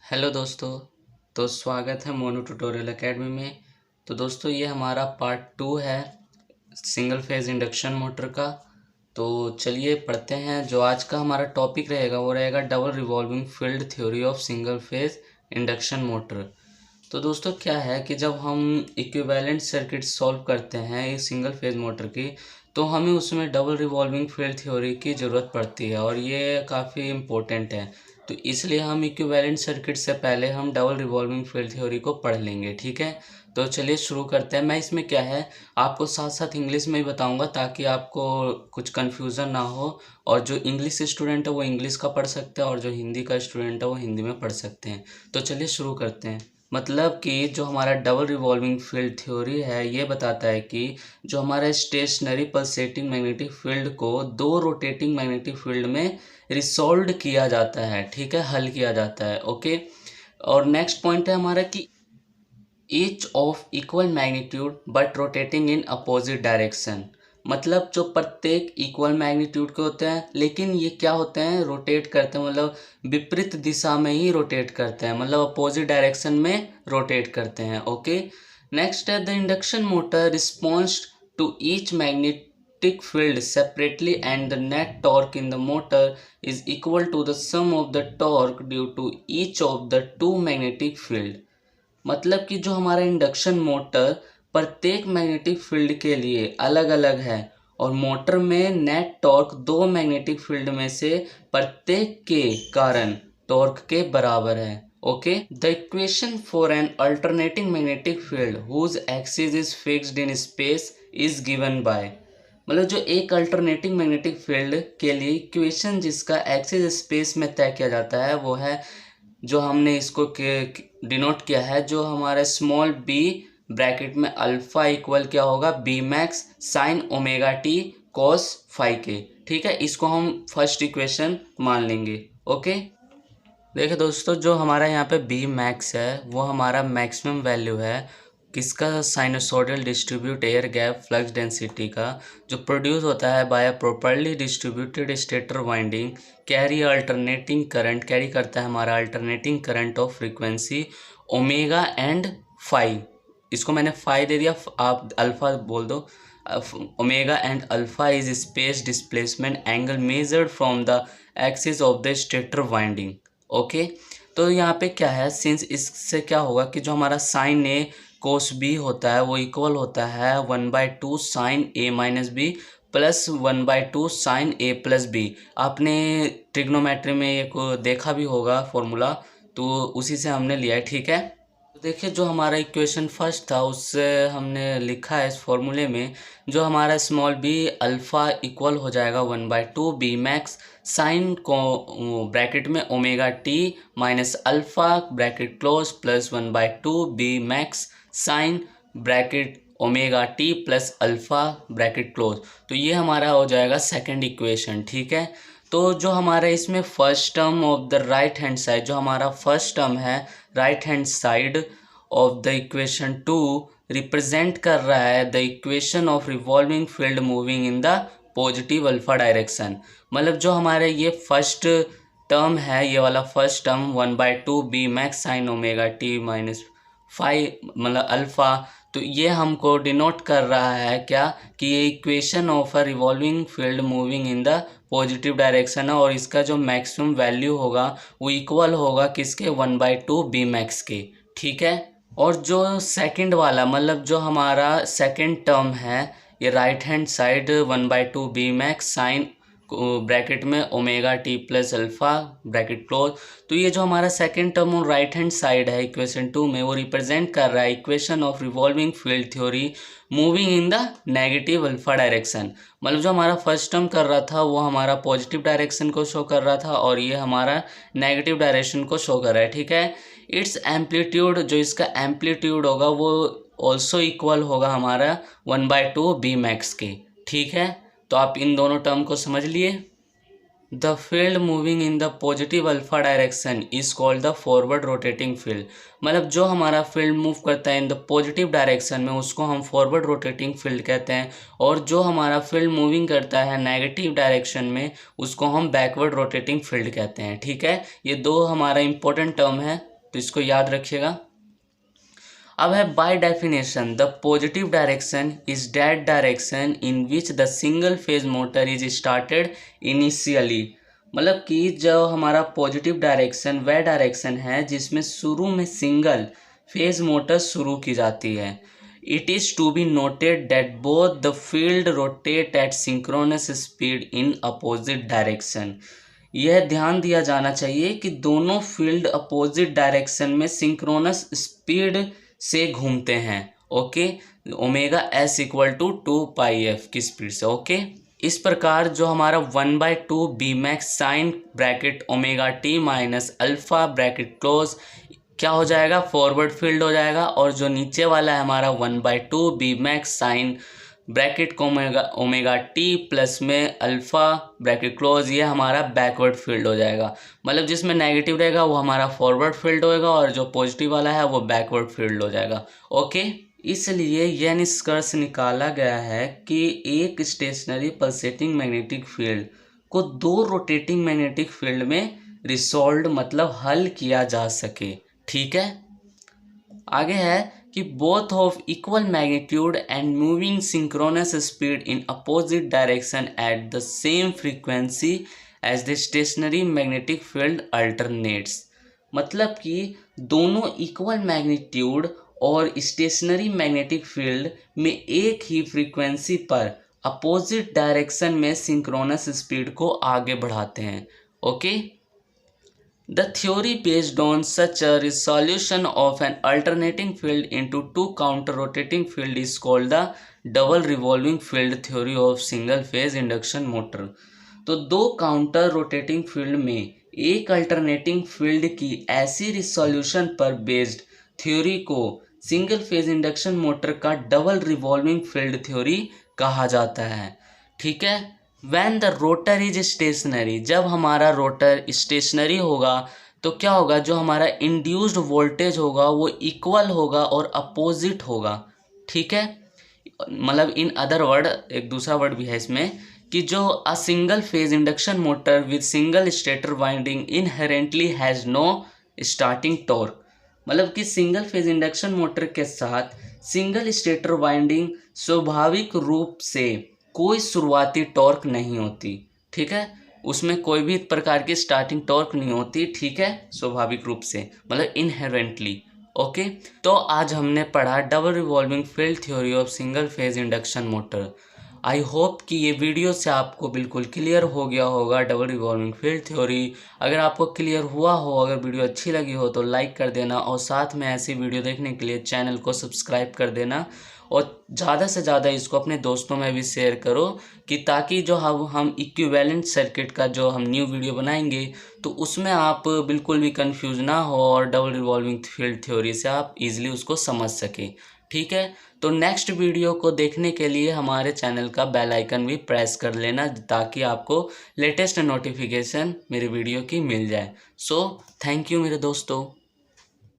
Hello दोस्तों। तो स्वागत है मोनू ट्यूटोरियल एकेडमी में। तो दोस्तों ये हमारा पार्ट 2 है सिंगल फेज इंडक्शन मोटर का। तो चलिए पढ़ते हैं। जो आज का हमारा टॉपिक रहेगा वो रहेगा double revolving field theory of single phase induction motor. तो दोस्तों क्या है कि जब हम इक्विवेलेंट सर्किट सॉल्व करते हैं इस सिंगल फेज मोटर की, तो हमें उसमें डबल रिवॉल्विंग फील्ड थ्योरी की ज़रूरत पड़ती है और ये काफ़ी इम्पोर्टेंट है। तो इसलिए हम इक्विवेलेंट सर्किट से पहले हम डबल रिवॉल्विंग फील्ड थ्योरी को पढ़ लेंगे, ठीक है। तो चलिए शुरू करते हैं। मैं इसमें क्या है आपको साथ साथ इंग्लिश में ही बताऊंगा ताकि आपको कुछ कन्फ्यूज़न ना हो। और जो इंग्लिश स्टूडेंट है वो इंग्लिश का पढ़ सकते हैं और जो हिंदी का स्टूडेंट है वो हिंदी में पढ़ सकते हैं। तो चलिए शुरू करते हैं। मतलब कि जो हमारा डबल रिवॉल्विंग फील्ड थ्योरी है ये बताता है कि जो हमारा स्टेशनरी पल्सेटिंग मैग्नेटिक फील्ड को दो रोटेटिंग मैग्नेटिक फील्ड में रिसॉल्व किया जाता है, ठीक है, हल किया जाता है। ओके। और नेक्स्ट पॉइंट है हमारा कि each of equal magnitude but rotating in opposite direction. मतलब जो प्रत्येक इक्वल मैग्नीट्यूड के होते हैं लेकिन ये क्या होते हैं, रोटेट करते हैं, मतलब विपरीत दिशा में ही रोटेट करते हैं, मतलब अपोजिट डायरेक्शन में रोटेट करते हैं। ओके। नेक्स्ट है the induction motor response to each magnetic field separately and the net torque in the motor is equal to the sum of the torque due to each of the two magnetic field. मतलब कि जो हमारा induction motor प्रत्येक magnetic field के लिए अलग अलग है और मोटर में नेट टॉर्क दो मैग्नेटिक फील्ड में से प्रत्येक के कारण टॉर्क के बराबर है। Okay. The equation for an alternating magnetic field whose axis is fixed in space is given by. मतलब जो एक अल्टरनेटिंग मैग्नेटिक फील्ड के लिए इक्वेशन जिसका एक्सिस स्पेस में तय किया जाता है वो है, जो हमने इसको डिनोट किया है, जो हमारा स्मॉल बी ब्रैकेट में अल्फा इक्वल क्या होगा, B max sine omega t cos phi के, ठीक है। इसको हम फर्स्ट इक्वेशन मान लेंगे। ओके। देखिए दोस्तों जो हमारा यहाँ पे बी मैक्स है वो हमारा मैक्सिमम वैल्यू है किसका, sinusoidal distribute air gap flux density का, जो प्रोड्यूस होता है by a properly distributed stator winding carry alternating current, carry करता है हमारा alternating current of frequency omega and phi. इसको मैंने फाई दे दिया, आप अल्फा बोल दो। Omega and alpha is space displacement angle measured from the axis of the stator winding. Okay. तो यहाँ पे क्या है, सिंस इससे क्या होगा कि जो हमारा साइन ए कोस बी होता है वो इक्वल होता है 1/2 साइन ए माइनस बी प्लस 1/2 साइन ए प्लस बी। आपने ट्रिग्नोमेट्री में ये को देखा भी होगा फॉर्मूला, तो उसी से हमने लिया है, ठीक है। तो देखिए जो हमारा इक्वेशन फर्स्ट था उससे हमने लिखा है इस फॉर्मूले में, जो हमारा स्मॉल बी अल्फ़ा इक्वल हो जाएगा 1/2 बी मैक्स साइन को ब्रैकेट में omega t minus alpha bracket close plus 1/2 B max sine bracket omega T plus alpha bracket close. तो ये हमारा हो जाएगा सेकंड इक्वेशन, ठीक है। तो जो हमारा इसमें first term of the right hand side, जो हमारा फर्स्ट टर्म है right hand side of the equation 2 represent कर रहा है the equation of revolving field moving in the positive alpha direction. मतलब जो हमारे ये फर्स्ट टर्म है, ये वाला first term 1/2 B max sine omega t minus five मतलब अल्फ़ा, तो ये हमको डिनोट कर रहा है क्या कि ये equation of a revolving field moving in the positive direction है और इसका जो मैक्सिमम वैल्यू होगा वो इक्वल होगा किसके, 1/2 बी मैक्स के, ठीक है। और जो सेकंड वाला मतलब जो हमारा सेकंड टर्म है ये right hand side 1/2 B max sine bracket में omega T plus alpha bracket close, तो ये जो हमारा second term on right hand side है इक्वेशन 2 में वो रिप्रेजेंट कर रहा है equation of revolving field theory moving in the negative alpha direction. मतलब जो हमारा फर्स्ट टर्म कर रहा था वो हमारा पॉजिटिव डायरेक्शन को शो कर रहा था और ये हमारा नेगेटिव डायरेक्शन को शो कर रहा है, ठीक है। इट्स एम्पलीट्यूड, जो इसका एम्पलीट्यूड होगा वो ऑल्सो इक्वल होगा हमारा 1/2 बी मैक्स के, ठीक है। तो आप इन दोनों टर्म को समझ लिए। The field moving in the positive alpha direction is called the forward rotating field. मतलब जो हमारा फील्ड मूव करता है इन द पॉजिटिव डायरेक्शन में उसको हम फॉरवर्ड रोटेटिंग फील्ड कहते हैं, और जो हमारा फील्ड मूविंग करता है नेगेटिव डायरेक्शन में उसको हम बैकवर्ड रोटेटिंग फील्ड कहते हैं, ठीक है। ये दो हमारा इंपॉर्टेंट टर्म है। तो इसको याद रखिएगा। अब है by definition the positive direction is that direction in which the single phase motor is started initially. मतलब कि जो हमारा पॉजिटिव डायरेक्शन वह डायरेक्शन है जिसमें शुरू में सिंगल फेज मोटर शुरू की जाती है। It is to be noted that both the field rotate at synchronous speed in opposite direction. यह ध्यान दिया जाना चाहिए कि दोनों फील्ड अपोजिट डायरेक्शन में सिंक्रोनस स्पीड से घूमते हैं। Okay, omega s equal to 2πf की स्पीड से। ओके, इस प्रकार जो हमारा 1/2 B max sine bracket omega t minus alpha bracket close क्या हो जाएगा, फॉरवर्ड फील्ड हो जाएगा। और जो नीचे वाला है हमारा 1/2 बी मैक्स साइन ब्रैकेट को ओमेगा टी प्लस में अल्फा ब्रैकेट क्लोज, ये हमारा बैकवर्ड फील्ड हो जाएगा। मतलब जिसमें नेगेटिव रहेगा वो हमारा फॉरवर्ड फील्ड होएगा और जो पॉजिटिव वाला है वो बैकवर्ड फील्ड हो जाएगा। ओके, इसलिए यह निष्कर्ष निकाला गया है कि एक स्टेशनरी पल्सेटिंग मैग्नेटिक फील्ड को दो रोटेटिंग मैग्नेटिक फील्ड में रिसॉल्व्ड मतलब हल किया जा सके। ठीक है, आगे है कि both of equal magnitude and moving synchronous speed in opposite direction at the same frequency as the stationary magnetic field alternates. मतलब कि दोनों इक्वल मैग्नीट्यूड और स्टेशनरी मैग्नेटिक फील्ड में एक ही फ्रीक्वेंसी पर अपोजिट डायरेक्शन में सिंक्रोनस स्पीड को आगे बढ़ाते हैं। Okay, the theory based on such a resolution of an alternating field into two counter-rotating field is called the double revolving field theory of single phase induction motor। तो दो counter rotating field में एक alternating field की ऐसी resolution पर based theory को single phase induction motor का double revolving field theory कहा जाता है। ठीक है, when the rotor is stationary, जब हमारा रोटर स्टेशनरी होगा तो क्या होगा, जो हमारा इंड्यूस्ड वोल्टेज होगा वो इक्वल होगा और अपोजिट होगा। ठीक है, मतलब इन अदर वर्ड एक दूसरा वर्ड भी है इसमें कि जो a single phase induction motor with single stator winding inherently has no starting torque. मतलब कि सिंगल फेज इंडक्शन मोटर के साथ सिंगल स्टेटर वाइंडिंग स्वाभाविक रूप से कोई शुरुआती टॉर्क नहीं होती। ठीक है, उसमें कोई भी प्रकार की स्टार्टिंग टॉर्क नहीं होती। ठीक है, स्वाभाविक रूप से मतलब इनहेरेंटली। ओके, तो आज हमने पढ़ा double revolving field theory of single phase induction motor. I hope कि ये वीडियो से आपको बिल्कुल क्लियर हो गया होगा डबल रिवॉल्विंग फील्ड थ्योरी। अगर आपको क्लियर हुआ हो, अगर वीडियो अच्छी लगी हो तो लाइक कर देना और साथ में ऐसी वीडियो देखने के लिए चैनल को सब्सक्राइब कर देना और ज़्यादा से ज़्यादा इसको अपने दोस्तों में भी शेयर करो कि ताकि जो हम इक्विवेलेंट सर्किट का जो हम न्यू वीडियो बनाएंगे तो उसमें आप बिल्कुल भी कंफ्यूज ना हो और डबल रिवॉल्विंग फील्ड थ्योरी से आप इजीली उसको समझ सकें। ठीक है, तो नेक्स्ट वीडियो को देखने के लिए हमारे चैनल का बेल आइकन भी प्रेस कर लेना ताकि आपको लेटेस्ट नोटिफिकेशन मेरे वीडियो की मिल जाए। सो थैंक यू मेरे दोस्तों।